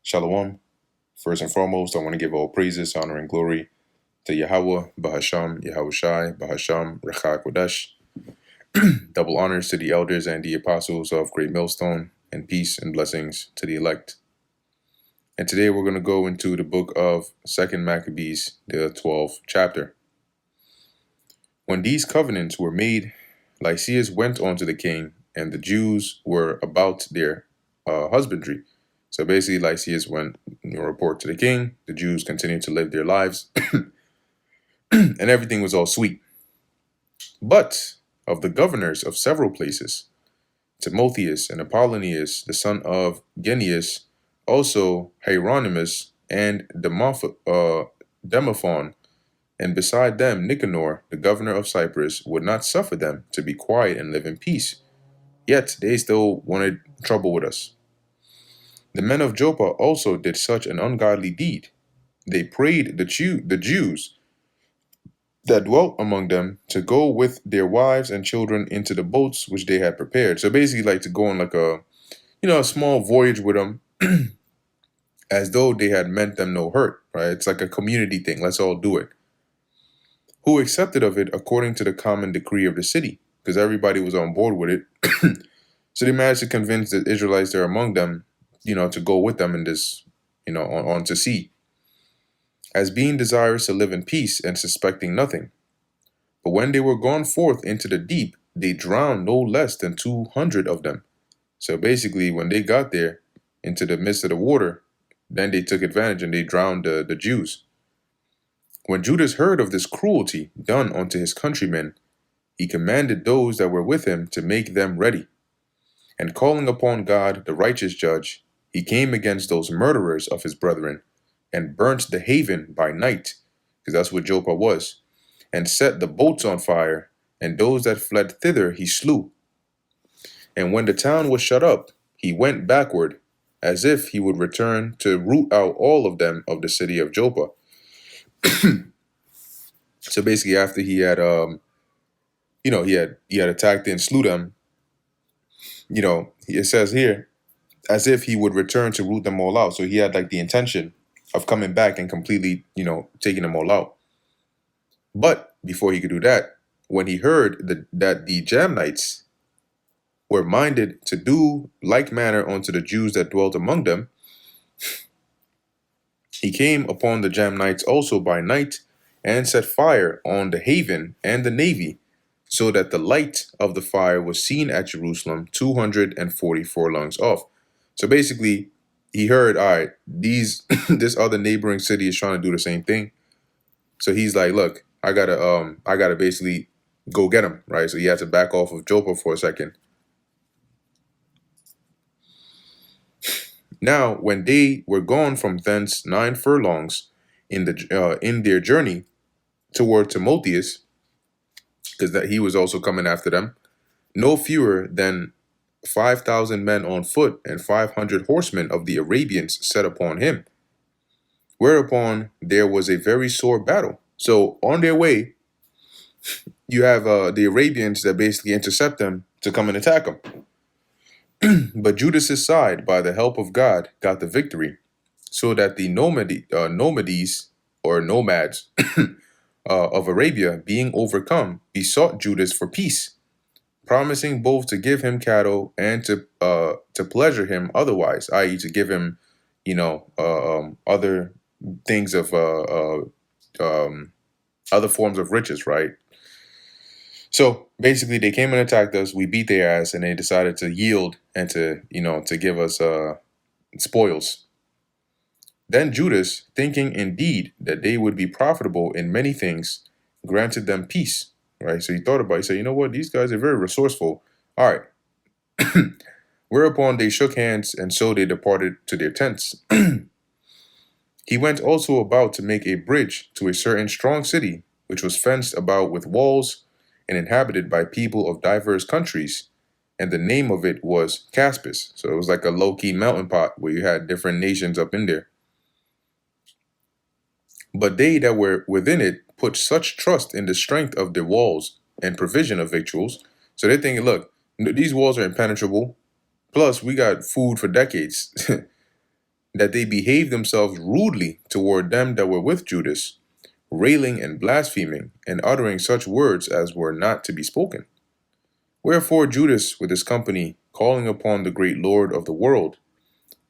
Shalom. First and foremost, I want to give all praises, honor, and glory to Yahweh, Bahasham, Yahushai, Bahasham, Rechak Kodesh. Double honors to the elders and the apostles of Great Millstone, and peace and blessings to the elect. And today we're going to go into the book of 2nd Maccabees, the 12th chapter. When these covenants were made, Lysias went on to the king, and the Jews were about their husbandry. So basically, Lysias went report to the king. The Jews continued to live their lives, and everything was all sweet. But of the governors of several places, Timotheus and Apollonius, the son of Genius, also Hieronymus and Demophon, and beside them Nicanor, the governor of Cyprus, would not suffer them to be quiet and live in peace. Yet they still wanted trouble with us. The men of Joppa also did such an ungodly deed. They prayed the Jews that dwelt among them to go with their wives and children into the boats which they had prepared. So basically, like to go on like a small voyage with them, as though they had meant them no hurt. Right? It's like a community thing. Let's all do it. Who accepted of it according to the common decree of the city, because everybody was on board with it. So they managed to convince the Israelites that are among them, to go with them in this, on to sea, as being desirous to live in peace and suspecting nothing. But when they were gone forth into the deep, they drowned no less than 200 of them. So basically, when they got there into the midst of the water, then they took advantage and they drowned the Jews. When Judas heard of this cruelty done unto his countrymen, he commanded those that were with him to make them ready. And calling upon God, the righteous judge, he came against those murderers of his brethren, and burnt the haven by night, because that's what Joppa was, and set the boats on fire, and those that fled thither he slew. And when the town was shut up, he went backward, as if he would return to root out all of them of the city of Joppa. So basically, after he had, he had attacked and slew them, it says here, as if he would return to root them all out. So he had like the intention of coming back and completely, taking them all out. But before he could do that, when he heard that the Jamnites were minded to do like manner unto the Jews that dwelt among them, he came upon the Jamnites also by night, and set fire on the haven and the navy, so that the light of the fire was seen at Jerusalem 240 furlongs off. So basically, he heard, all right, this other neighboring city is trying to do the same thing. So he's like, look, I gotta basically go get him, right? So he had to back off of Joppa for a second. Now, when they were gone from thence 9 furlongs in their journey toward Timotheus, because that he was also coming after them, no fewer than 5,000 men on foot and 500 horsemen of the Arabians set upon him. Whereupon there was a very sore battle. So on their way, you have the Arabians that basically intercept them to come and attack them. But Judas's side, by the help of God, got the victory, so that the nomads of Arabia, being overcome, besought Judas for peace, promising both to give him cattle and to pleasure him otherwise, i.e., to give him, other things of other forms of riches, right? So basically, they came and attacked us. We beat their ass, and they decided to yield and to give us spoils. Then Judas, thinking indeed that they would be profitable in many things, granted them peace. Right? So he thought about it. He said, you know what? These guys are very resourceful. All right. Whereupon they shook hands, and so they departed to their tents. He went also about to make a bridge to a certain strong city, which was fenced about with walls and inhabited by people of diverse countries. And the name of it was Caspis. So it was like a low-key melting pot where you had different nations up in there. But they that were within it put such trust in the strength of the walls and provision of victuals. So they're thinking, look, these walls are impenetrable. Plus, we got food for decades. that they behaved themselves rudely toward them that were with Judas, railing and blaspheming, and uttering such words as were not to be spoken. Wherefore Judas with his company, calling upon the great Lord of the world,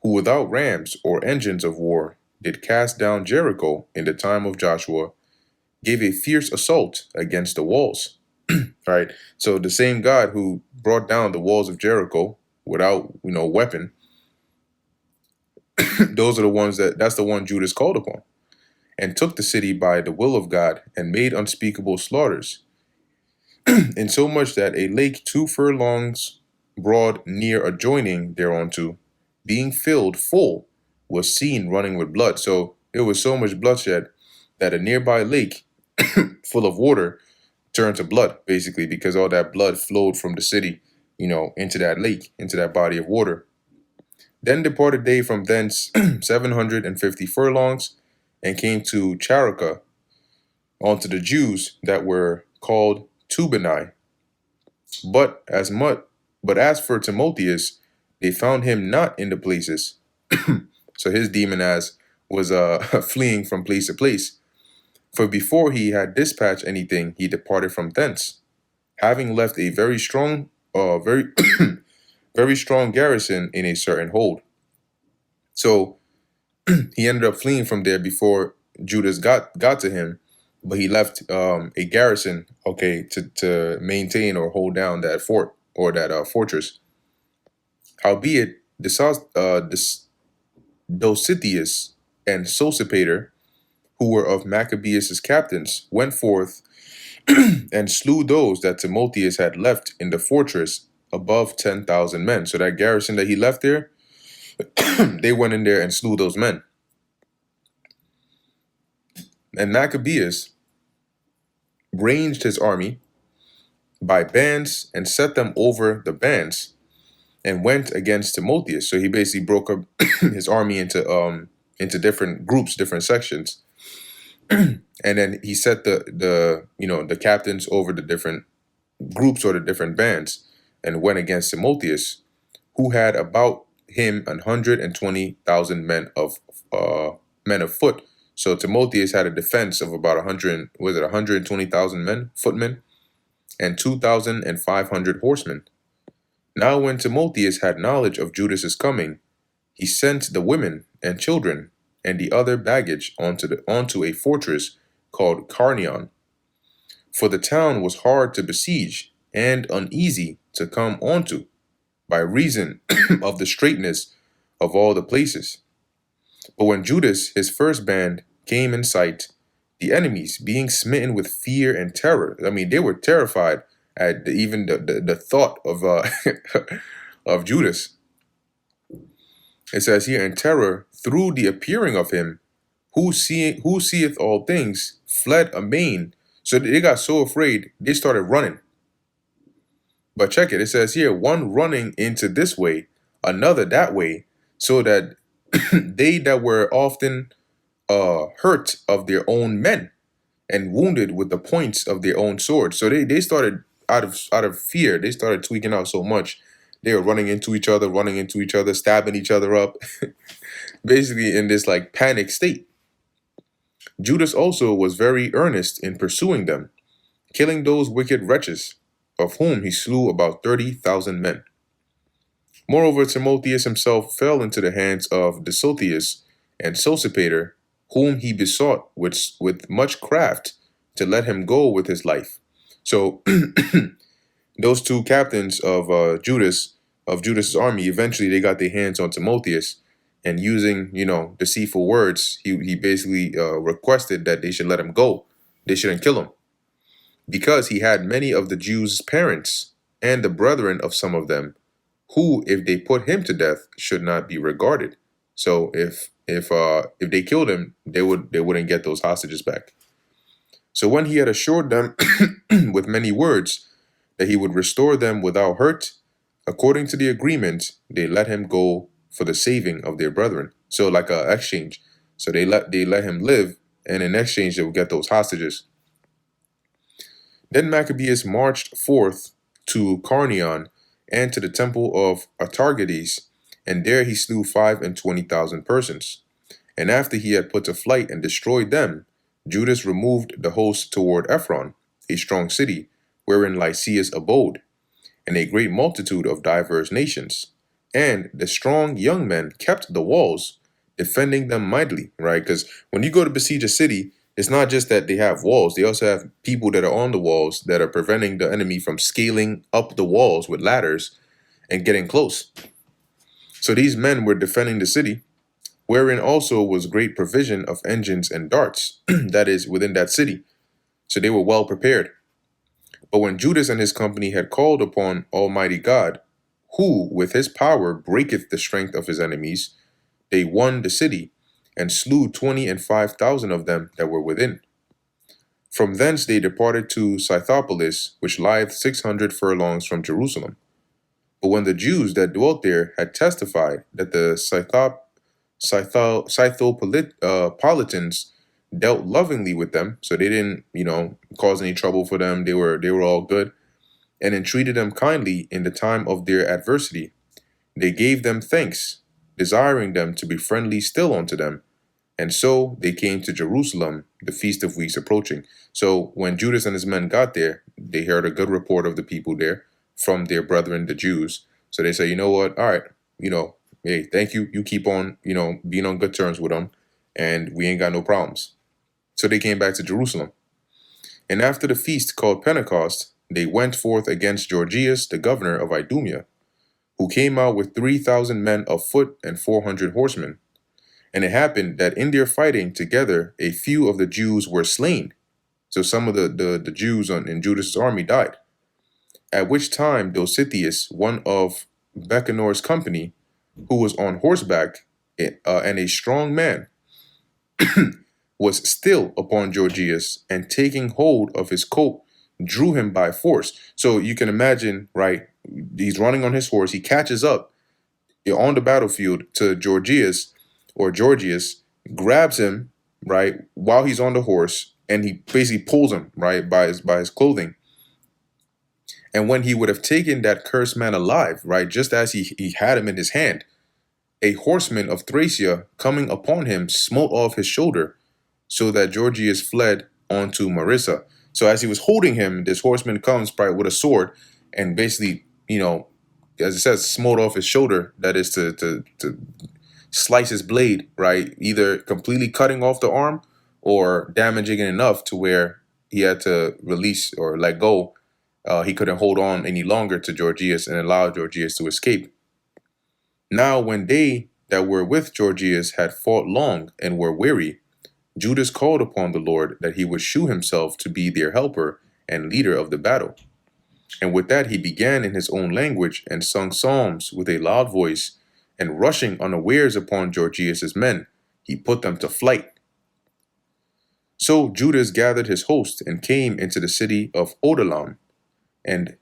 who without rams or engines of war did cast down Jericho in the time of Joshua, gave a fierce assault against the walls. Right? So the same God who brought down the walls of Jericho without, weapon, those are the ones that's the one Judas called upon, and took the city by the will of God, and made unspeakable slaughters, insomuch that a lake 2 furlongs broad near adjoining thereunto, being filled full, was seen running with blood. So there was so much bloodshed that a nearby lake full of water turned to blood, basically, because all that blood flowed from the city, into that lake, into that body of water. Then departed they from thence 750 furlongs, and came to Charica, unto the Jews that were called Tubani. But as for Timotheus, they found him not in the places. So his demon as was fleeing from place to place. For before he had dispatched anything, he departed from thence, having left a very strong, very very strong garrison in a certain hold. So he ended up fleeing from there before Judas got to him, but he left a garrison, okay, to maintain or hold down that fort or that fortress. Howbeit, Dosithius and Sosipater, who were of Maccabees' captains, went forth and slew those that Timotheus had left in the fortress, above 10,000 men. So that garrison that he left there, they went in there and slew those men. And Maccabeus ranged his army by bands and set them over the bands, and went against Timotheus. So he basically broke up his army into different groups, different sections. And then he set the captains over the different groups or the different bands, and went against Timotheus, who had about him 120,000 men of foot. So Timotheus had a defense of about 120,000 men, footmen, and 2,500 horsemen. Now when Timotheus had knowledge of Judas's coming, he sent the women and children and the other baggage onto a fortress called Carnion. For the town was hard to besiege and uneasy to come onto, by reason of the straitness of all the places. But when Judas, his first band, came in sight, the enemies, being smitten with fear and terror, I mean, they were terrified at even the thought of of Judas. It says here, in terror through the appearing of him, who seeth all things, fled amain. So they got so afraid they started running. But check it. It says here, one running into this way, another that way, so that they that were often hurt of their own men, and wounded with the points of their own swords. So they started out of fear. They started tweaking out so much. They were running into each other, stabbing each other up, basically in this like panic state. Judas also was very earnest in pursuing them, killing those wicked wretches, of whom he slew about 30,000 men. Moreover, Timotheus himself fell into the hands of Dosithius and Sosipater, whom he besought with much craft to let him go with his life. So those two captains of Judas's army, eventually they got their hands on Timotheus, and using deceitful words, he basically requested that they should let him go. They shouldn't kill him, because he had many of the Jews' parents and the brethren of some of them, who, if they put him to death, should not be regarded. So if they killed him, they wouldn't get those hostages back. So when he had assured them with many words that he would restore them without hurt, according to the agreement, they let him go for the saving of their brethren. So like a exchange. So they let him live, and in exchange they would get those hostages. Then Maccabeus marched forth to Carnion and to the temple of Artargates, and there he slew 25,000 persons. And after he had put to flight and destroyed them, Judas removed the host toward Ephron, a strong city, wherein Lysias abode, and a great multitude of diverse nations. And the strong young men kept the walls, defending them mightily, right? Because when you go to besiege a city, it's not just that they have walls, they also have people that are on the walls that are preventing the enemy from scaling up the walls with ladders and getting close. So these men were defending the city, wherein also was great provision of engines and darts, that is, within that city. So they were well prepared. But when Judas and his company had called upon Almighty God, who with his power breaketh the strength of his enemies, they won the city, and slew 25,000 of them that were within. From thence they departed to Scythopolis, which lieth 600 furlongs from Jerusalem. But when the Jews that dwelt there had testified that the Scythopolitans dealt lovingly with them, so they didn't, cause any trouble for them. They were all good, and entreated them kindly in the time of their adversity. They gave them thanks, desiring them to be friendly still unto them. And so they came to Jerusalem, the Feast of Weeks approaching. So when Judas and his men got there, they heard a good report of the people there from their brethren, the Jews. So they say, you know what? All right, hey, thank you. You keep on, being on good terms with them, and we ain't got no problems. So they came back to Jerusalem. And after the feast called Pentecost, they went forth against Gorgias, the governor of Idumea, who came out with 3,000 men of foot and 400 horsemen. And it happened that in their fighting together, a few of the Jews were slain. So some of the Jews in Judas' army died. At which time Dositheus, one of Becanor's company, who was on horseback and a strong man, was still upon Gorgias, and taking hold of his coat, drew him by force. So you can imagine, right? He's running on his horse. He catches up on the battlefield to Gorgias, grabs him, right, while he's on the horse, and he basically pulls him, right, by his clothing. And when he would have taken that cursed man alive, right, just as he had him in his hand, a horseman of Thracia coming upon him smote off his shoulder, so that Gorgias fled on to Marissa. So as he was holding him, this horseman comes probably with a sword and basically, as it says, smote off his shoulder. That is to slice his blade, right? Either completely cutting off the arm or damaging it enough to where he had to release or let go. He couldn't hold on any longer to Gorgias and allow Gorgias to escape. Now when they that were with Gorgias had fought long and were weary, Judas called upon the Lord that he would shew himself to be their helper and leader of the battle. And with that he began in his own language and sung psalms with a loud voice, and rushing unawares upon Gorgias' men, he put them to flight. So Judas gathered his host and came into the city of Odalam, and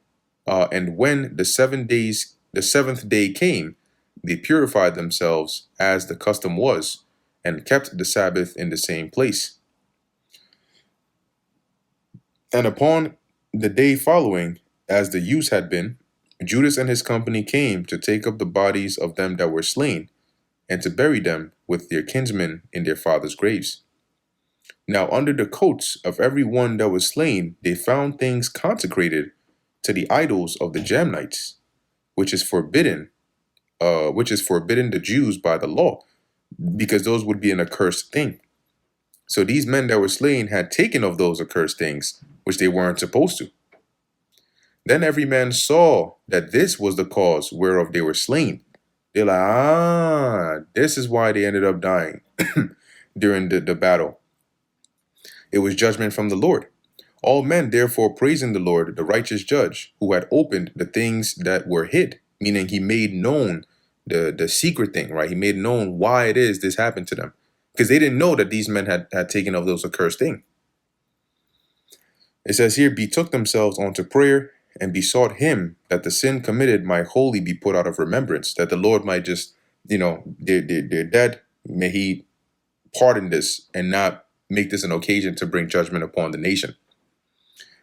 when the 7th day came, they purified themselves as the custom was, and kept the Sabbath in the same place. And upon the day following, as the use had been, Judas and his company came to take up the bodies of them that were slain, and to bury them with their kinsmen in their fathers' graves. Now under the coats of every one that was slain, they found things consecrated to the idols of the Jamnites, which is forbidden the Jews by the law, because those would be an accursed thing. So these men that were slain had taken of those accursed things, which they weren't supposed to. Then every man saw that this was the cause whereof they were slain. They're like, this is why they ended up dying during the battle. It was judgment from the Lord. All men therefore praising the Lord, the righteous judge, who had opened the things that were hid, meaning he made known the secret thing, right? He made known why it is this happened to them, because they didn't know that these men had taken of those accursed things. It says here, betook themselves unto prayer, and besought him that the sin committed might wholly be put out of remembrance, that the Lord might just, they're dead. May he pardon this and not make this an occasion to bring judgment upon the nation.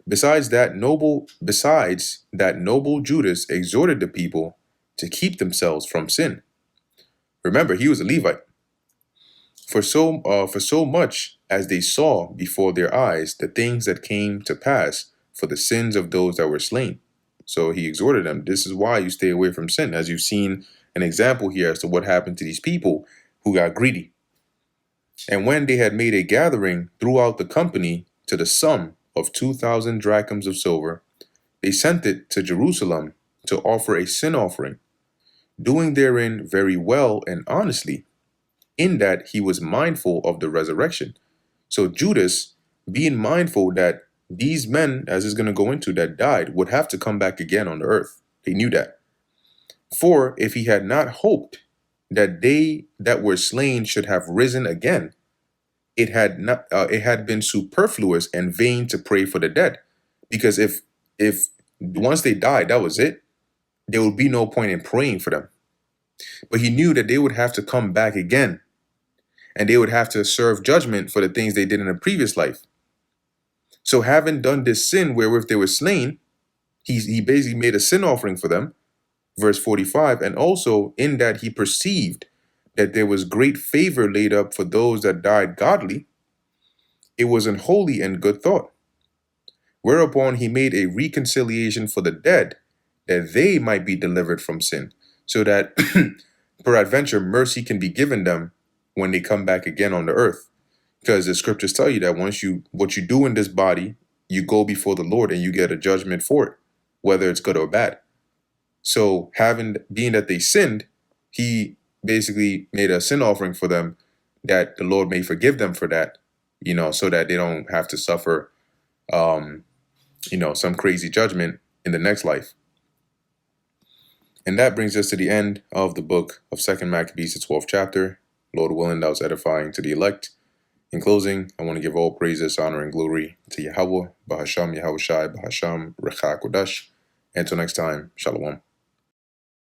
Besides that noble Judas exhorted the people to keep themselves from sin. Remember, he was a Levite. For so much as they saw before their eyes the things that came to pass for the sins of those that were slain. So he exhorted them, this is why you stay away from sin, as you've seen an example here as to what happened to these people who got greedy. And when they had made a gathering throughout the company to the sum of 2,000 drachms of silver, they sent it to Jerusalem to offer a sin offering, doing therein very well and honestly, in that he was mindful of the resurrection. So Judas, being mindful that these men, as is going to go into, that died, would have to come back again on the earth. He knew that. For if he had not hoped that they that were slain should have risen again, it had been superfluous and vain to pray for the dead. Because if once they died, that was it, there would be no point in praying for them. But he knew that they would have to come back again, and they would have to serve judgment for the things they did in a previous life. So having done this sin wherewith they were slain, he basically made a sin offering for them, verse 45, and also in that he perceived that there was great favor laid up for those that died godly, it was an holy and good thought. Whereupon he made a reconciliation for the dead, that they might be delivered from sin, so that peradventure mercy can be given them when they come back again on the earth. Because the scriptures tell you that what you do in this body, you go before the Lord and you get a judgment for it, whether it's good or bad. So being that they sinned, he basically made a sin offering for them, that the Lord may forgive them for that, so that they don't have to suffer, some crazy judgment in the next life. And that brings us to the end of the book of 2 Maccabees, the 12th chapter. Lord willing, that was edifying to the elect. In closing, I want to give all praises, honor, and glory to Yahweh, Bahasham, Yahushai, Bahasham, Recha Kodash. Until next time, Shalom.